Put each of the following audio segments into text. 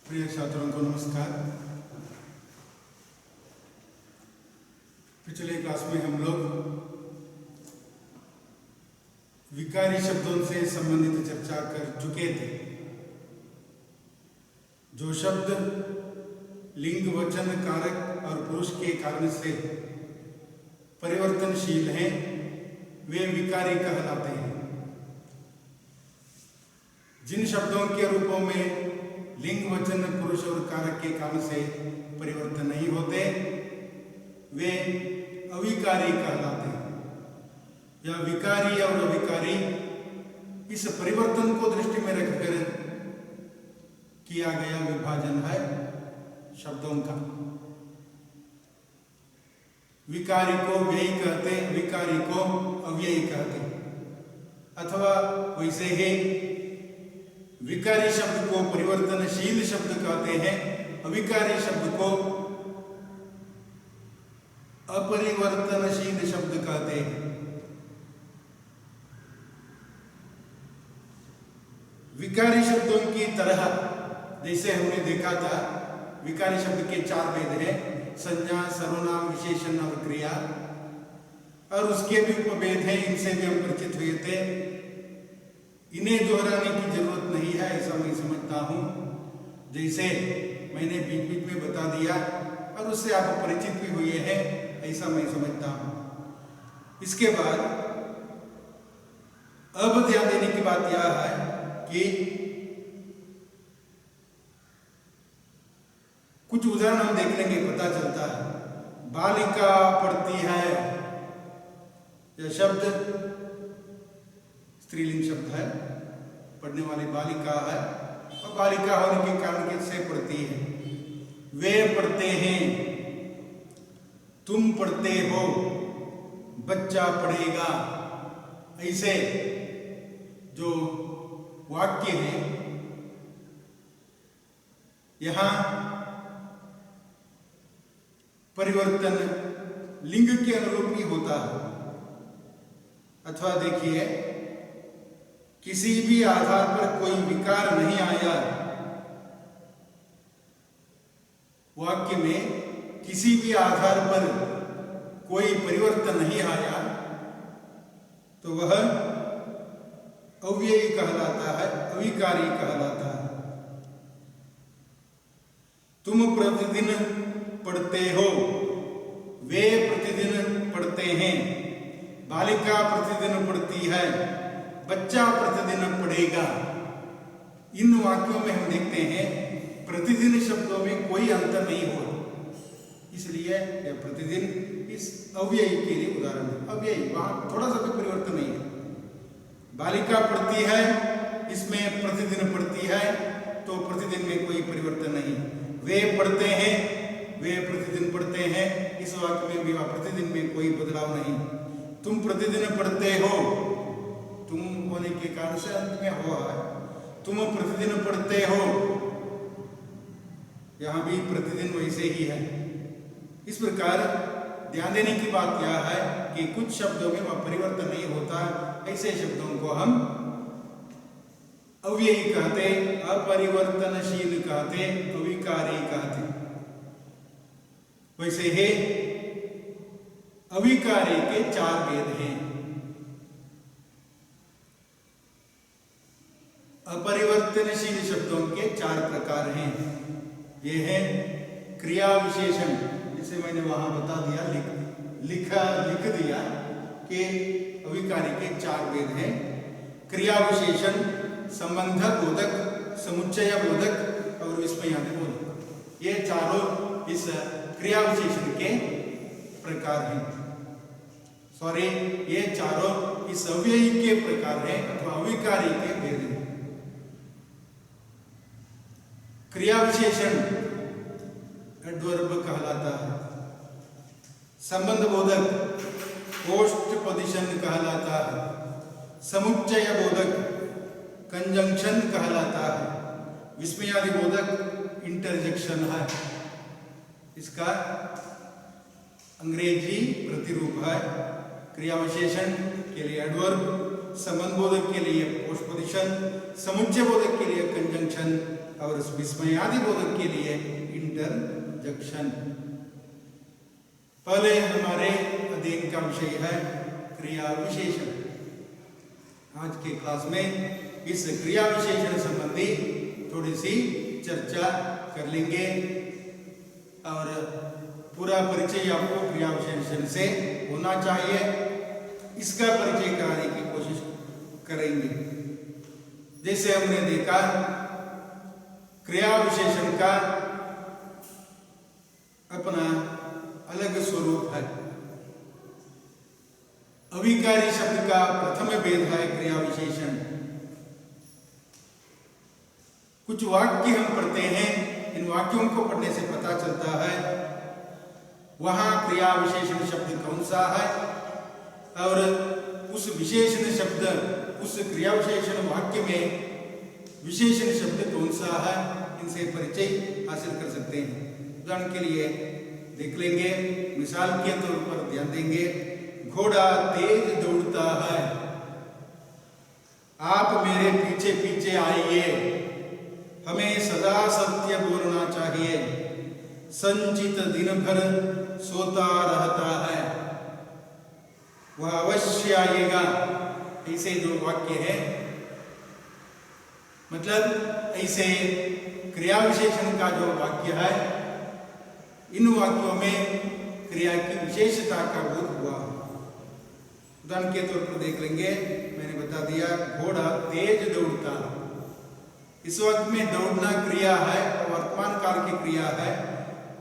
प्रिय छात्रों को नमस्कार। पिछले क्लास में हम लोग विकारी शब्दों से संबंधित चर्चा कर चुके थे। जो शब्द लिंग, वचन, कारक और पुरुष के कारण से परिवर्तनशील हैं वे विकारी कहलाते हैं। जिन शब्दों के रूपों में लिंग, वचन, पुरुष और कारक के कारण से परिवर्तन नहीं होते वे अविकारी कहलाते हैं। या विकारी और अविकारी इस परिवर्तन को दृष्टि में रखकर किया गया विभाजन है शब्दों का। विकारी को व्ययी कहते, विकारी को अव्ययी कहते, अथवा वैसे ही विकारी शब्द को परिवर्तनशील शब्द कहते हैं, अविकारी शब्द को अपरिवर्तनशील शब्द कहते हैं। विकारी शब्दों की तरह जैसे हमने देखा था, विकारी शब्द के चार भेद हैं: संज्ञा, सर्वनाम, विशेषण और क्रिया। और उसके भी उपभेद हैं, इनसे भी हम परिचित हुए थे। इन्हें दोहराने की जरूरत नहीं है, ऐसा मैं समझता हूं। जैसे मैंने बीच बीच में बता दिया और उससे आप परिचित भी हुए हैं, ऐसा मैं समझता हूं। इसके बाद अब ध्यान देने की बात यह है कि कुछ उदाहरण हम देख लेंगे, पता चलता है। बालिका पढ़ती है, यह शब्द स्त्रीलिंग शब्द है, पढ़ने वाली बालिका है और बालिका होने के कारण किससे पढ़ती है? वे पढ़ते हैं, तुम पढ़ते हो, बच्चा पढ़ेगा। ऐसे जो वाक्य हैं यहां परिवर्तन लिंग के अनुरूप ही होता है। अथवा देखिए, किसी भी आधार पर कोई विकार नहीं आया, वाक्य में किसी भी आधार पर कोई परिवर्तन नहीं आया तो वह अव्ययी कहलाता है, अविकारी कहलाता है। तुम प्रतिदिन पढ़ते हो, वे प्रतिदिन पढ़ते हैं, बालिका प्रतिदिन पढ़ती है, बच्चा प्रतिदिन पढ़ेगा। इन वाक्यों में हम देखते हैं प्रतिदिन शब्दों में कोई अंतर नहीं हुआ, इसलिए यह प्रतिदिन इस अव्ययी के लिए उदाहरण है। अव्ययी, वहां थोड़ा सा भी परिवर्तन नहीं है। बालिका पढ़ती है, इसमें प्रतिदिन पढ़ती है, तो प्रतिदिन में कोई परिवर्तन नहीं। वे पढ़ते हैं, वे प्रतिदिन पढ़ते हैं, इस वाक्य में भी प्रतिदिन में कोई बदलाव नहीं। तुम प्रतिदिन पढ़ते हो, तुम होने के कारण से अंत में हुआ है, तुम प्रतिदिन पढ़ते हो, यहां भी प्रतिदिन वैसे ही है। इस प्रकार ध्यान देने की बात यह है कि कुछ शब्दों में वह परिवर्तन नहीं होता, ऐसे शब्दों को हम अव्ययी कहते, अपरिवर्तनशील कहते, अविकारी कहते। वैसे ही अविकारी के चार भेद हैं। अपरिवर्तनशील शब्दों के चार प्रकार हैं। ये है क्रिया विशेषण, जिसे मैंने वहां बता दिया, लिख दिया कि अविकारी के चार भेद हैं। क्रिया विशेषण, संबंध बोधक, समुच्चय बोधक और विस्मयादि बोधक। ये चारों इस क्रिया विशेषण के प्रकार हैं। सॉरी, ये चारों इस अव्ययी के प्रकार हैं अथवा अविकारी के भेद हैं। क्रिया विशेषण एडवर्ब कहलाता है। संबंध बोधक पोस्ट पोजीशन कहलाता है। समुच्चय बोधक कंजंक्शन कहलाता है। विस्मयादि बोधक इंटरजेक्शन है। इसका अंग्रेजी प्रतिरूप है। क्रिया विशेषण के लिए एडवर्ब, संबंध बोधक के लिए पोस्टपोजिशन, समुच्चय बोधक के लिए कंजंक्शन और विस्मयादि बोधक के लिए इंटरजेक्शन। पहले हमारे अध्ययन का विषय है क्रिया विशेषण। आज के क्लास में इस क्रिया विशेषण संबंधी थोड़ी सी चर्चा कर लेंगे और पूरा परिचय आपको क्रिया विशेषण से होना चाहिए, इसका परिचय कराने की कोशिश करेंगे। जैसे हमने देखा क्रिया विशेषण का अपना अलग स्वरूप है। अविकारी शब्द का प्रथम भेद है क्रिया विशेषण। कुछ वाक्य हम पढ़ते हैं, इन वाक्यों को पढ़ने से पता चलता है वहां क्रिया विशेषण शब्द कौन सा है और उस विशेषण शब्द, उस क्रिया विशेषण वाक्य में विशेषण शब्द कौन सा है, इनसे परिचय हासिल कर सकते हैं। उदाहरण के लिए देख लेंगे, मिसाल के तौर पर ध्यान देंगे। घोड़ा तेज दौड़ता है, आप मेरे पीछे पीछे आइए, हमें सदा सत्य बोलना चाहिए, संचित दिन भर सोता रहता है, वह अवश्य आएगा। ऐसे जो वाक्य है, मतलब ऐसे क्रिया विशेषण का जो वाक्य है, इन वाक्यों में क्रिया की विशेषता का बोध हुआ। उदाहरण के तौर पर देख लेंगे, मैंने बता दिया घोड़ा तेज दौड़ता। इस वक्त में दौड़ना क्रिया है, वर्तमान काल की क्रिया है।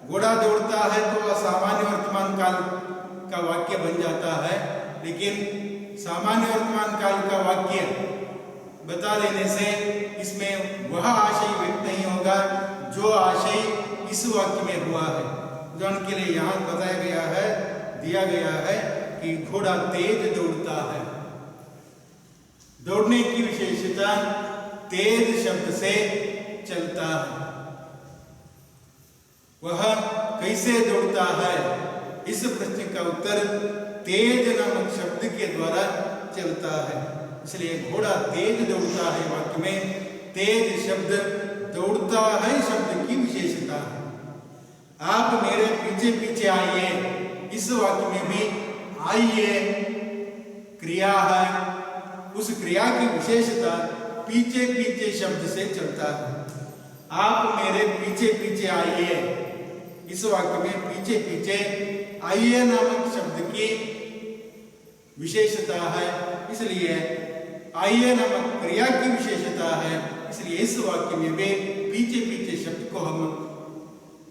घोड़ा दौड़ता है तो वह सामान्य वर्तमान काल का वाक्य बन जाता है, लेकिन सामान्य वर्तमान काल का वाक्य बता देने से इसमें वह आशय व्यक्त नहीं होगा जो आशय इस वाक्य में हुआ है। उदाहरण के लिए यहाँ बताया गया है, दिया गया है कि घोड़ा तेज दौड़ता है। दौड़ने की विशेषता तेज शब्द से चलता है। वह कैसे दौड़ता है, इस प्रश्न का उत्तर तेज नामक शब्द के द्वारा चलता है। इसलिए घोड़ा तेज दौड़ता है वाक्य में तेज शब्द दौड़ता है शब्द की विशेषता है। आप मेरे पीछे पीछे आइए, इस वाक्य में भी आइए क्रिया है, उस क्रिया की विशेषता पीछे पीछे शब्द से चलता है। आप मेरे पीछे पीछे आइए, इस वाक्य में पीछे पीछे आइए नामक शब्द की विशेषता है, इसलिए आइए नामक क्रिया की विशेषता है, इसलिए इस वाक्य में भी पीछे पीछे शब्द को हम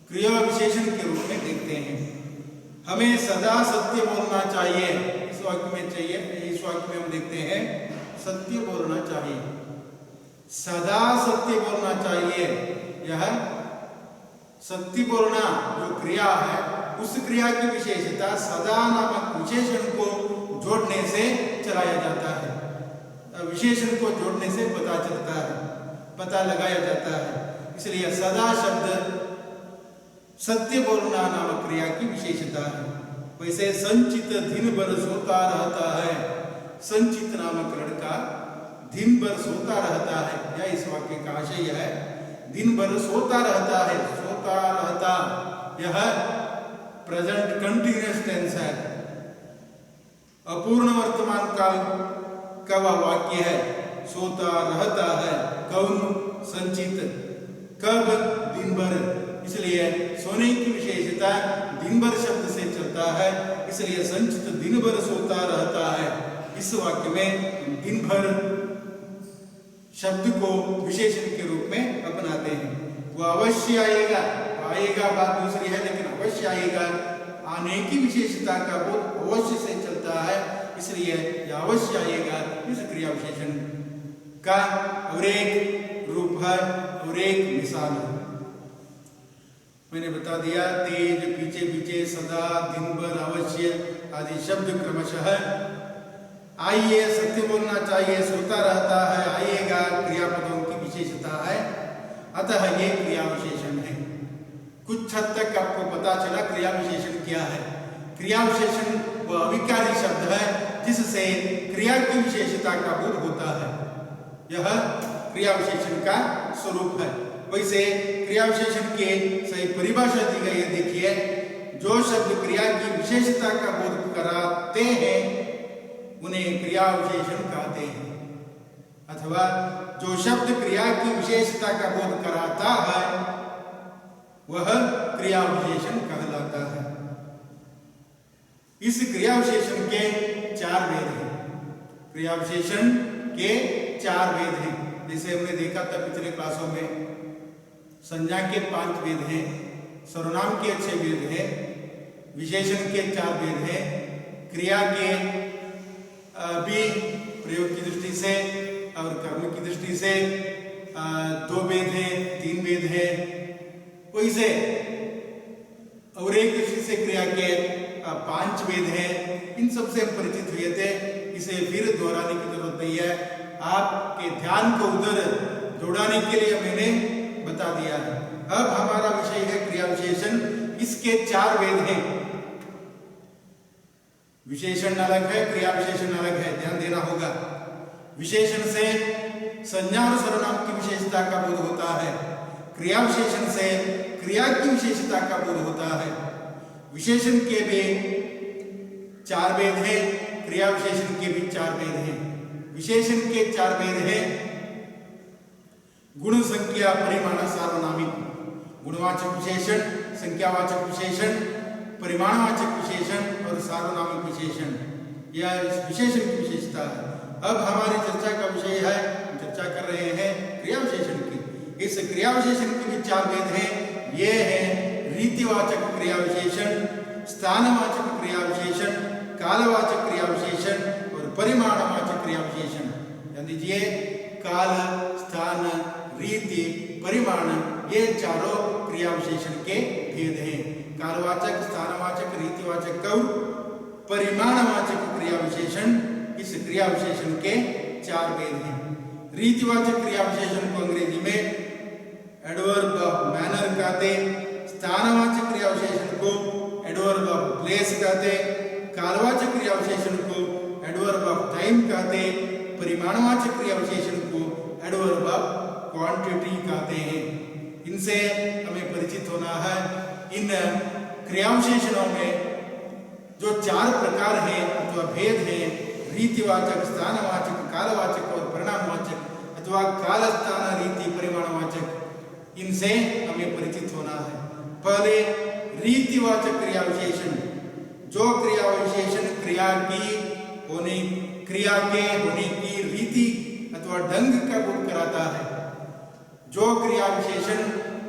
क्रिया विशेषण के रूप में देखते हैं। हमें सदा सत्य बोलना चाहिए, इस वाक्य में चाहिए, इस वाक्य में हम देखते हैं सत्य बोलना चाहिए, सदा सत्य बोलना चाहिए। यह सत्य बोलना जो क्रिया है, उस क्रिया की विशेषता सदा नामक विशेषण को जोड़ने से चलाया जाता है। विशेषण को जोड़ने से पता चलता है, पता लगाया जाता है। इसलिए सदा शब्द सत्य बोलना नामक क्रिया की विशेषता है। वैसे संचित दिन भर सोता रहता है, संचित नामक लड़का दिन भर सोता रहता है, यह इस वाक्य का आशय है। दिन भर सोता रहता है, सोता रहता, यह प्रेजेंट कंटिन्यूअस टेंस है, अपूर्ण वर्तमान काल का वह वाक्य है। सोता रहता है, कौन संचित, कब, दिन भर, इसलिए सोने की विशेषता दिन भर शब्द से चलता है, इसलिए संचित दिन भर सोता रहता है। इस वाक्य में दिन भर शब्द को विशेषण के रूप में अपनाते हैं। वह अवश्य आएगा, आएगा बात दूसरी है, लेकिन अवश्य आएगा आने की विशेषता का बोध अवश्य से चलता है, इसलिए यह अवश्य आएगा इस क्रिया विशेषण का और एक रूप है और एक मिसाल है। मैंने बता दिया तेज, पीछे पीछे, सदा, दिन भर, अवश्य आदि शब्द क्रमशः आइए, सत्य बोलना चाहिए, सोता रहता है, आइएगा क्रियापदों की विशेषता है, अतः ये क्रिया विशेषण है। कुछ हद तक आपको पता चला क्रिया विशेषण क्या है। क्रिया विशेषण वह अविकारी शब्द है जिससे क्रिया की विशेषता का बोध होता है। यह क्रिया विशेषण का स्वरूप है। वैसे क्रिया विशेषण की सही परिभाषा दी गई है, देखिए, जो शब्द क्रिया की विशेषता का बोध कराते हैं उन्हें क्रिया विशेषण कहते हैं, अथवा जो शब्द क्रिया की विशेषता का बोध कराता है वह क्रिया विशेषण कहलाता है। इस क्रिया विशेषण के 4 भेद हैं। क्रिया विशेषण के 4 भेद हैं। जैसे हमने देखा था पिछले क्लासों में, संज्ञा के 5 भेद हैं, सर्वनाम के 6 भेद हैं, विशेषण के 4 भेद हैं, क्रिया के भी प्रयोग की दृष्टि से और कर्म की दृष्टि से 2 भेद हैं, 3 भेद हैं। वैसे और एक दृष्टि से क्रिया के 5 भेद हैं। इन सबसे हम परिचित हुए थे, इसे फिर दोहराने की जरूरत नहीं है। आपके ध्यान को उधर जोड़ाने के लिए मैंने बता दिया है। अब हमारा विषय है क्रिया विशेषण। इसके 4 भेद हैं। विशेषण अलग है, क्रिया विशेषण अलग है, ध्यान देना होगा। विशेषण से संज्ञा और सर्वनाम की विशेषता का बोध होता है। क्रिया विशेषण से क्रिया की विशेषता का बोध होता है। विशेषण के भी 4 भेद हैं, क्रिया विशेषण के भी 4 भेद हैं। विशेषण के 4 भेद हैं गुण, संख्या, परिमाण, सार्वनामिक। गुणवाचक विशेषण, संख्यावाचक विशेषण, परिमाणवाचक विशेषण और सार्वनामिक विशेषण, यह इस विशेषण की विशेषता है। अब हमारी चर्चा का विषय है, हम चर्चा कर रहे हैं क्रिया विशेषण की। इस क्रिया विशेषण के भी 4 भेद हैं। ये है रीतिवाचक क्रिया विशेषण, स्थानवाचक क्रिया विशेषण, कालवाचक क्रिया विशेषण और परिमाणवाचक क्रिया विशेषण। ध्यान दीजिए, काल, स्थान, रीति, परिमाण, ये चारों क्रिया विशेषण के भेद हैं। कालवाचक, स्थानवाचक, रीतिवाचक और परिमाणवाचक क्रिया विशेषण इस क्रिया विशेषण के 4 भेद हैं। रीतिवाचक क्रिया विशेषण को अंग्रेजी में एडवर्ब ऑफ मैनर कहते, स्थानवाचक क्रिया विशेषण को एडवर्ब ऑफ प्लेस कहते, कालवाचक क्रिया विशेषण को एडवर्ब ऑफ टाइम कहते, परिमाणवाचक क्रिया विशेषण को एडवर्ब ऑफ क्वांटिटी कहते हैं। इनसे हमें परिचित होना है। इन क्रिया विशेषणों में जो 4 प्रकार हैं अथवा भेद हैं, रीतिवाचक, स्थानवाचक, कालवाचक और परिणामवाचक अथवा काल, स्थान, रीति, परिमाणवाचक, इनसे हमें परिचित होना है। पहले रीतिवाचक क्रिया विशेषण, जो क्रिया विशेषण क्रिया के होने की रीति अथवा ढंग का बोध कराता है। जो क्रिया विशेषण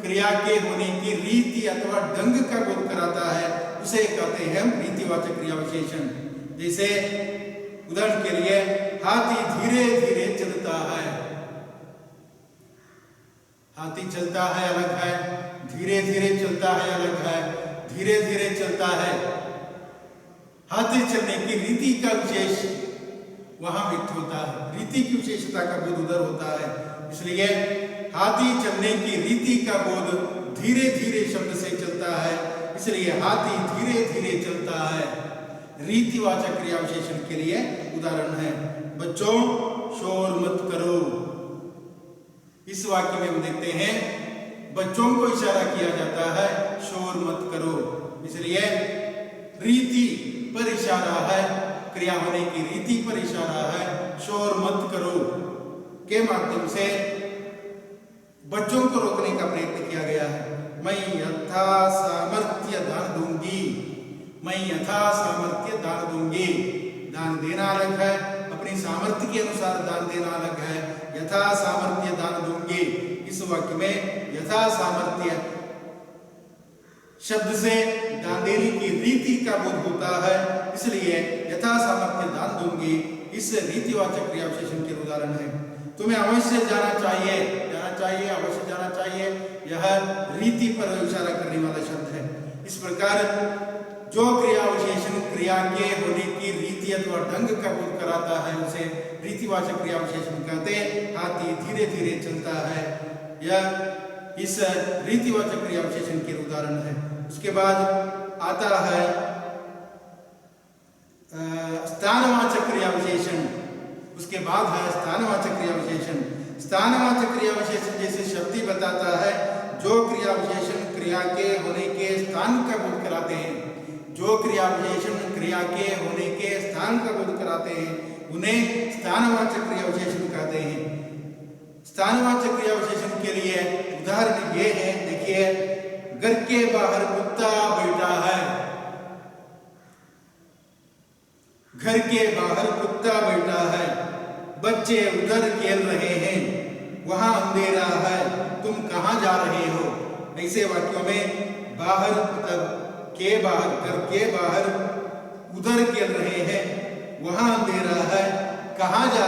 क्रिया के होने की रीति अथवा ढंग का बोध कराता है उसे कहते हैं रीतिवाचक क्रिया विशेषण। जैसे उदाहरण के लिए, हाथी धीरे धीरे चलता है। हाथी चलता है अलग है, धीरे धीरे चलता है अलग है। धीरे धीरे चलता है, हाथी चलने की रीति का विशेष वहां व्यक्त होता है, रीति की विशेषता का बोध उधर होता है। इसलिए हाथी चलने की रीति का बोध धीरे धीरे शब्द से चलता है, इसलिए हाथी धीरे धीरे चलता है। रीतिवाचक क्रिया विशेषण के लिए उदाहरण है, बच्चों शोर मत करो। इस वाक्य में हम देखते हैं बच्चों को इशारा किया जाता है, शोर मत करो। इसलिए रीति पर इशारा है, क्रिया होने की रीति पर इशारा है। शोर मत करो के माध्यम से बच्चों को रोकने का प्रयत्न किया गया है। मैं यथा सामर्थ्य दान दूंगी, मैं यथा सामर्थ्य दान दूंगी। दान देना अलग है, अपनी सामर्थ्य के अनुसार दान देना अलग है। यथा सामर्थ्य दान दूंगी, इस वाक्य में यथा सामर्थ्य शब्द से दान देने की रीति का बोध होता है, इसलिए यथा सामर्थ्य दान दूंगी इस रीतिवाचक क्रिया विशेषण के उदाहरण है। तुम्हें अवश्य जाना चाहिए, अवश्य जाना चाहिए, यह रीति पर इशारा करने वाला शब्द है। इस प्रकार जो क्रिया विशेषण क्रिया के होने की रीति अथवा ढंग का बोध कराता है उसे रीतिवाचक क्रिया विशेषण कहते हैं। हाथी धीरे धीरे चलता है, यह इस रीतिवाचक क्रिया विशेषण के उदाहरण है। उसके बाद आता है स्थानवाचक क्रिया विशेषण, उसके बाद है स्थानवाचक क्रिया विशेषण। स्थानवाचक क्रिया विशेषण जैसे शब्द ही बताता है, जो क्रिया विशेषण क्रिया के होने के स्थान का बोध कराते हैं, जो क्रिया विशेषण क्रिया के होने के स्थान का बोध कराते हैं, उन्हें स्थानवाचक क्रिया विशेषण कहते हैं। स्थानवाचक क्रिया विशेषण के लिए उदाहरण ये है, देखिए, घर के बाहर कुत्ता बैठा है, घर के बाहर कुत्ता बैठा है, बच्चे उधर खेल रहे हैं, वहां अंधेरा है, तुम कहां जा रहे हो। ऐसे वाक्यों में बाहर मतलब के बाहर, घर के बाहर उधर खेल रहे हैं, वहां अंधेरा है, कहां जा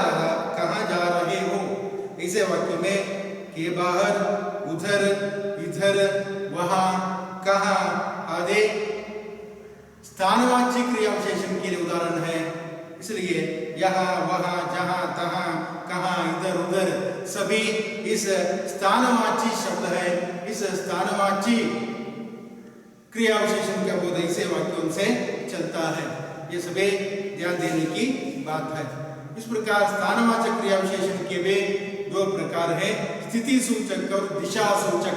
रहे हो। ऐसे वाक्यों में के बाहर, उधर, इधर, वहां, कहां आदि स्थानवाची क्रिया विशेषण के लिए उदाहरण है। इसलिए यहाँ, वहां, जहां, तहां, कहां, इधर, उधर सभी इस स्थानवाची शब्द है। इस स्थानवाची क्रिया विशेषण का बोध ऐसे वाक्यों से चलता है। ये सभी ध्यान देने की बात है। इस प्रकार स्थानवाचक क्रिया विशेषण के वे दो प्रकार हैं, स्थिति सूचक और दिशा सूचक।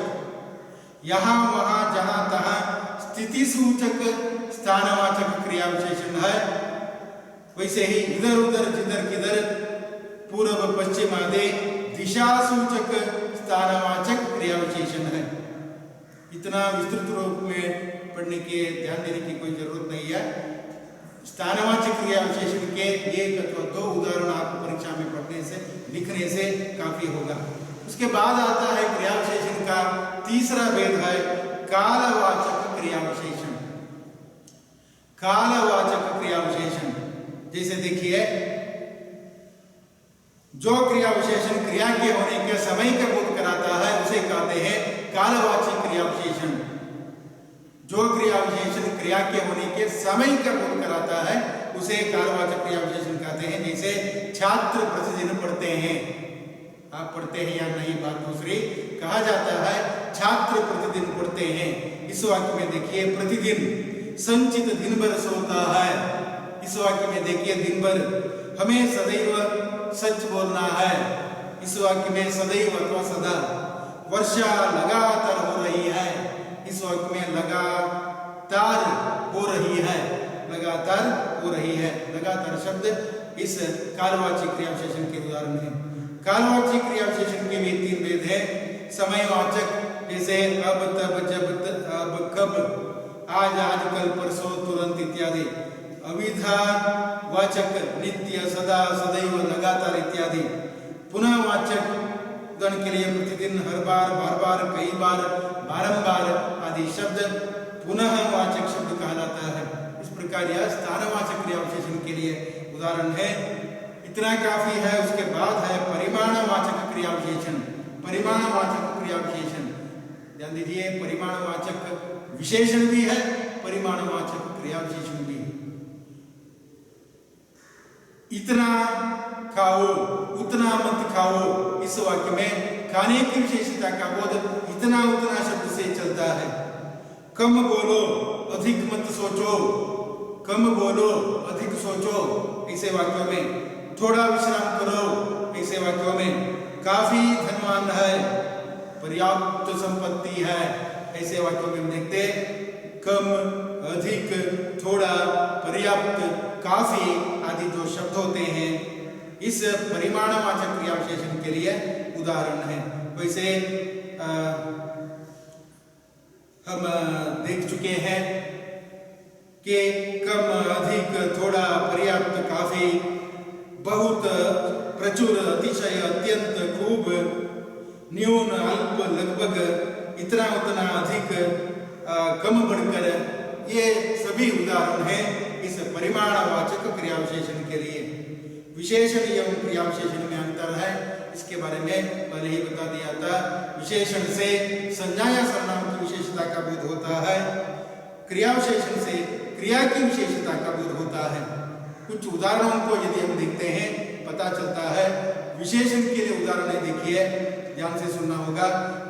यहाँ, वहां, जहां, तहां स्थिति सूचक स्थानवाचक क्रिया विशेषण है। वैसे ही इधर, उधर, जिधर, किधर, पूर्व, पश्चिम आदि दिशा सूचक स्थानवाचक क्रिया विशेषण है। इतना विस्तृत रूप में पढ़ने के ध्यान देने की कोई जरूरत नहीं है। स्थानवाचक क्रिया विशेषण के एक अथवा दो उदाहरण आपको परीक्षा में पढ़ने से, लिखने से काफी होगा। उसके बाद आता है क्रिया विशेषण का तीसरा भेद है कालवाचक क्रिया विशेषण। कालवाचक क्रिया विशेषण जैसे देखिए, जो क्रिया विशेषण क्रिया के होने के समय का बोध कराता है उसे कहते हैं कालवाची क्रिया विशेषण। जो क्रिया विशेषण क्रिया के होने के समय का बोध कराता है उसे कालवाचक क्रिया विशेषण कहते हैं। जैसे छात्र प्रतिदिन पढ़ते हैं, आप पढ़ते हैं या नहीं बात दूसरी। कहा जाता है छात्र प्रतिदिन पढ़ते हैं। इस वाक्य में देखिए प्रतिदिन, संचित दिन भर सोता है। इस वाक्य में देखिए दिन भर, हमें सदैव सच बोलना है। इस वाक्य में सदैव अथवा सदा, वर्षा लगातार हो रही है। इस वाक्य में लगातार हो रही है, लगातार हो रही है। लगातार शब्द इस कालवाची क्रिया विशेषण के उदाहरण है। कालवाची क्रिया विशेषण के भी तीन भेद है। समयवाचक जैसे अब, तब, जब, अब, कब, आज, आजकल, परसों, तुरंत इत्यादि। अविधावाचक नित्य, सदा, सदैव, लगातार इत्यादि। पुनःवाचक उदाहरण के लिए प्रतिदिन, हर बार, बार बार, कई बार, बारंबार आदि शब्द पुनःवाचक शब्द कहलाता है। इस प्रकार यह स्थानवाचक क्रिया विशेषण के लिए उदाहरण है। इतना काफी है। उसके बाद है परिमाणवाचक क्रिया विशेषण। परिमाणवाचक क्रिया विशेषण ध्यान दीजिए, परिमाणवाचक विशेषण भी है, परिमाणवाचक क्रिया विशेषण भी है। इतना खाओ, उतना मत खाओ। इस वाक्य में खाने की विशेषता का बोध इतना उतना शब्द से चलता है। कम बोलो, अधिक मत सोचो। कम बोलो, अधिक सोचो। ऐसे वाक्यों में थोड़ा विश्राम करो। ऐसे वाक्यों में काफी धनवान है, पर्याप्त संपत्ति है। ऐसे वाक्यों में हम देखते कम, अधिक, थोड़ा, पर्याप्त, काफी आदि जो शब्द होते हैं इस परिमाणवाचक क्रिया विशेषण के लिए उदाहरण है। वैसे हम देख चुके हैं कि कम, अधिक, थोड़ा, पर्याप्त, काफी, बहुत, प्रचुर, अतिशय, अत्यंत, खूब, न्यून, अल्प, लगभग, इतना उतना, अधिक, कम, बढ़कर, ये सभी उदाहरण हैं इस परिमाणवाचक क्रिया विशेषण के लिए। विशेषण एवं क्रिया विशेषण में अंतर है, इसके बारे में पहले ही बता दिया था। विशेषण से संज्ञा या सर्वनाम की विशेषता का बोध होता है, क्रिया विशेषण से क्रिया की विशेषता का बोध होता है। कुछ उदाहरणों को यदि हम देखते हैं पता चलता है। विशेषण के लिए उदाहरण है, देखिए ध्यान से सुनना होगा।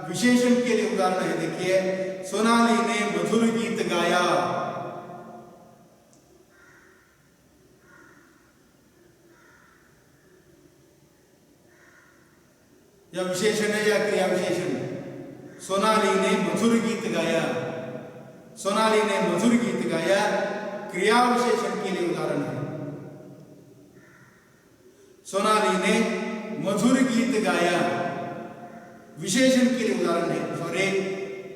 विशेषण के लिए उदाहरण है, देखिए सोनाली ने मधुर गीत गाया। या विशेषण है या क्रिया विशेषण। सोनाली ने मधुर गीत गाया, सोनाली ने मधुर गीत गाया क्रिया विशेषण के लिए उदाहरण है। सोनाली ने मधुर गीत गाया विशेषण के लिए उदाहरण है। सॉरी,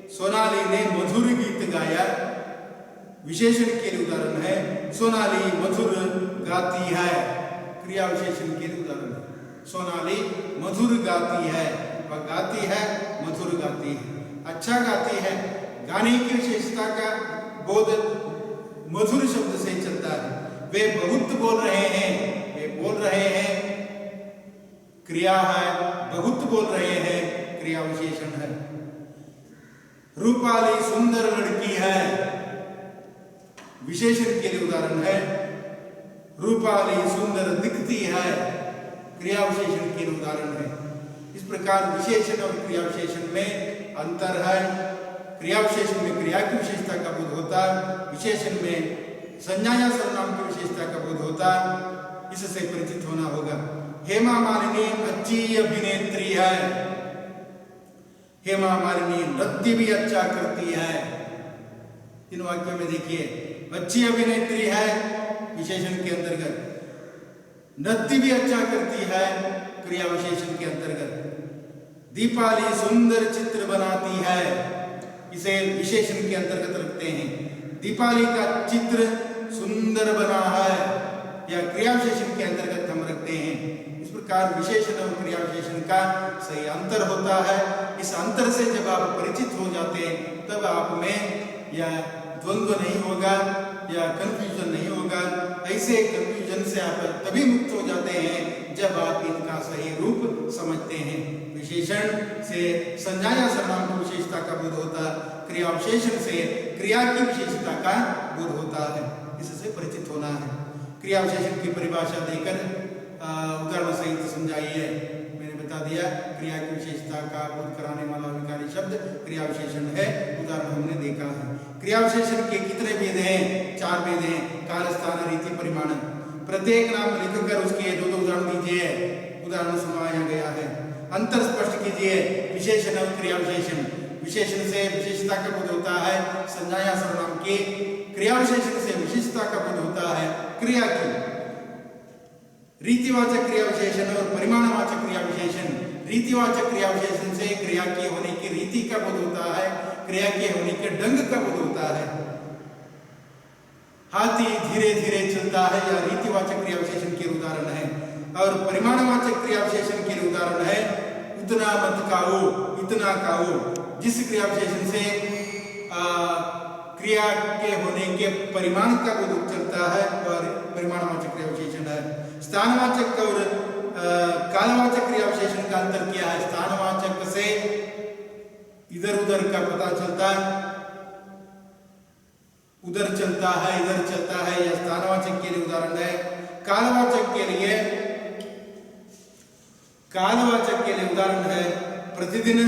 सोनाली ने मधुर गीत गाया विशेषण के लिए उदाहरण है। सोनाली मधुर गाती है क्रिया विशेषण के लिए उदाहरण है। सोनाली मधुर गाती है, वह गाती है, मधुर गाती है, अच्छा गाती है। गाने की विशेषता का बोध मधुर शब्द से चलता है। वे बहुत बोल रहे हैं, वे बोल रहे हैं क्रिया है, बहुत बोल रहे हैं क्रिया विशेषण है। रूपाली सुंदर लड़की है विशेषण के लिए उदाहरण है। रूपाली सुंदर दिखती है क्रिया विशेषण के लिए उदाहरण है। इस प्रकार विशेषण और क्रिया विशेषण में अंतर है। क्रिया विशेषण में क्रिया की विशेषता का बोध होता है, विशेषण में संज्ञा या सर्वनाम की विशेषता का बोध होता है। इससे परिचित होना होगा। हेमा मालिनी अच्छी अभिनेत्री है। हेमा मालिनी नृत्य भी अच्छा करती है। इन वाक्यों में देखिए, अच्छी अभिनेत्री है विशेषण के अंतर्गत, नृत्य भी अच्छा करती है क्रिया विशेषण के अंतर्गत। दीपाली सुंदर चित्र बनाती है, इसे विशेषण के अंतर्गत रखते हैं। दीपाली का चित्र सुंदर बना है या क्रिया विशेषण के अंतर्गत हम रखते हैं। इस प्रकार विशेषण और क्रिया विशेषण का सही अंतर होता है। इस अंतर से जब आप परिचित हो जाते हैं तब आप में यह द्वंद्व नहीं होगा या कंफ्यूजन नहीं होगा। ऐसे कंफ्यूजन से आप तभी मुक्त हो जाते हैं जब आप इनका सही रूप समझते हैं। विशेषण से संज्ञा या सर्वनाम की विशेषता का बोध होता है, क्रिया विशेषण से क्रिया की विशेषता का बोध होता है। इससे परिचित होना है। क्रिया विशेषण की परिभाषा देकर उदाहरण सहित समझाई है। मैंने बता दिया क्रिया की विशेषता का बोध कराने वाला विकारी शब्द क्रिया विशेषण है। उदाहरण हमने देखा है। क्रिया विशेषण के कितने भेद हैं? 4 भेद हैं, काल, स्थान, रीति, परिमाण। प्रत्येक नाम लिखकर उसके 2-2 उदाहरण दीजिए। उदाहरण सुनाया गया है। अंतर स्पष्ट कीजिए। विशेषण और क्रिया विशेषण। विशेषण से विशेषता का बोध होता है संज्ञा या सर्वनाम की, क्रिया विशेषण से विशेषता का बोध होता है क्रिया की। रीतिवाचक क्रिया विशेषण और परिमाणवाचक क्रिया विशेषण। रीतिवाचक क्रिया विशेषण से क्रिया के होने की रीति का बोध होता है, क्रिया के होने के ढंग का बोध होता है। हाथी धीरे धीरे चलता है या रीतिवाचक क्रिया विशेषण के उदाहरण है। और परिमाणवाचक क्रिया विशेषण के उदाहरण है उतना मत खाओ, इतना खाओ। जिस क्रिया विशेषण से क्रिया के होने के परिमाण का बोध चलता है और परिमाणवाचक क्रिया विशेषण है। स्थानवाचक और कालवाचक क्रिया विशेषण का अंतर क्या है? स्थानवाचक से इधर उधर का पता चलता है, उधर चलता है, इधर चलता है, यह स्थानवाचक के लिए उदाहरण है। कालवाचक के लिए उदाहरण है प्रतिदिन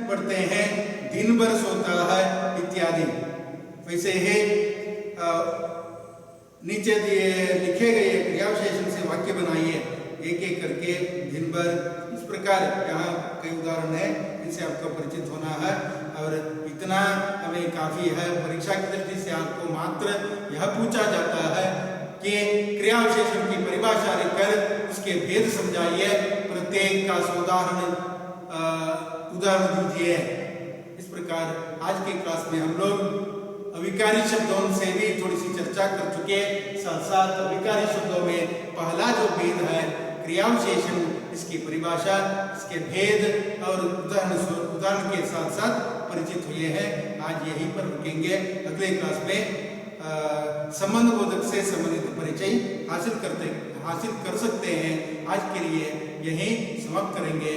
पढ़ते हैं, दिन भर सोता है इत्यादि। वैसे ही नीचे दिए लिखे गए क्रिया विशेषण से वाक्य बनाइए एक एक करके दिन भर। इस प्रकार यहाँ कई उदाहरण है, इनसे आपको परिचित होना है। और इतना हमें काफी है। परीक्षा की दृष्टि से आपको मात्र यह पूछा जाता है कि क्रिया विशेषण की परिभाषा लिखकर उसके भेद समझाइए, प्रत्येक का उदाहरण दीजिए। इस प्रकार आज की क्लास में हम लोग अविकारी शब्दों से भी थोड़ी सी चर्चा कर चुके। साथ साथ अविकारी शब्दों में पहला जो भेद है क्रिया विशेषण, इसकी परिभाषा, इसके भेद और उदाहरण के साथ साथ परिचित हुए हैं। आज यहीं पर रुकेंगे। अगले क्लास में संबंध बोधक से संबंधित परिचय हासिल कर सकते हैं। आज के लिए यहीं समाप्त करेंगे।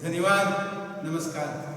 धन्यवाद, नमस्कार।